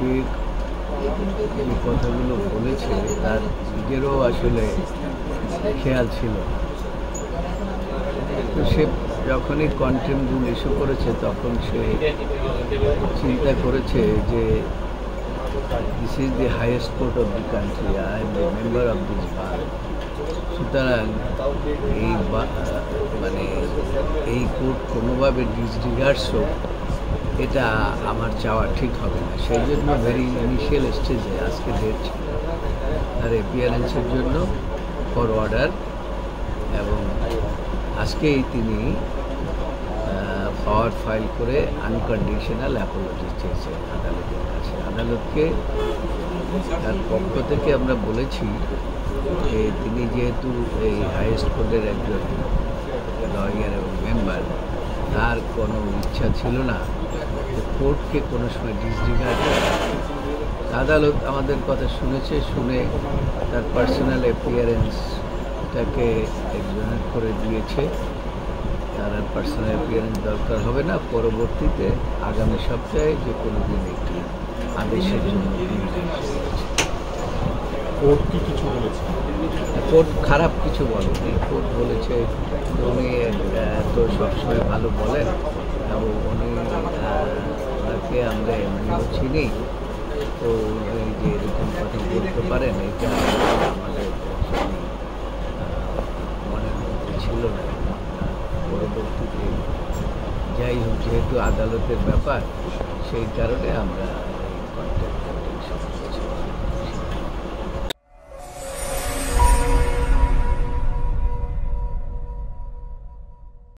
শফিক যে কথাগুলো বলেছে তার নিজেরও আসলে খেয়াল ছিল। তো সে যখনই কন্টেন্টগুলো ইস্যু করেছে তখন সে চিন্তা করেছে যে this is the highest court of the country, I am the member of this bar. সুতরাং এই মানে এই কোর্ট কোনোভাবে ডিসরিগার্ডস হোক, এটা আমার চাওয়া ঠিক হবে না। সেই জন্য ভেরি ইনিশিয়াল স্টেজে আজকে ডেট ছিল আর অ্যাপিয়ারেন্সের জন্য ফর অর্ডার, এবং আজকেই তিনি পাওয়ার ফাইল করে আনকন্ডিশনাল অ্যাপোলজি চেয়েছেন আদালতের কাছে। আদালতকে তার পক্ষ থেকে আমরা বলেছি যে তিনি যেহেতু এই হাইয়েস্ট কোর্টের একজন লয়ার এবং মেম্বার, তার কোনো ইচ্ছা ছিল না যে কোর্টকে কোনো সময় ডিসরিগার্ড করা। আদালত আমাদের কথা শুনেছে, শুনে তার পার্সোনাল অ্যাপিয়ারেন্সটাকে এক্সোনারেট করে দিয়েছে। তার আর পার্সোনাল অ্যাপিয়ারেন্স দরকার হবে না। পরবর্তীতে আগামী সপ্তাহে যে কোনো দিন একটি আদেশের জন্য কোর্ট কি কিছু বলেছে? কোর্ট খারাপ কিছু বলেনি। কোর্ট বলেছে উনি তো সবসময় ভালো বলেন এবং উনি ওনাকে আমরা এমনিও চিনি, তো এই যে এরকম কথা বলতে পারেন এটা আমাদের মনের মধ্যে ছিল না। পরবর্তীতে যাই হোক, যেহেতু আদালতের ব্যাপার, সেই কারণে আমরা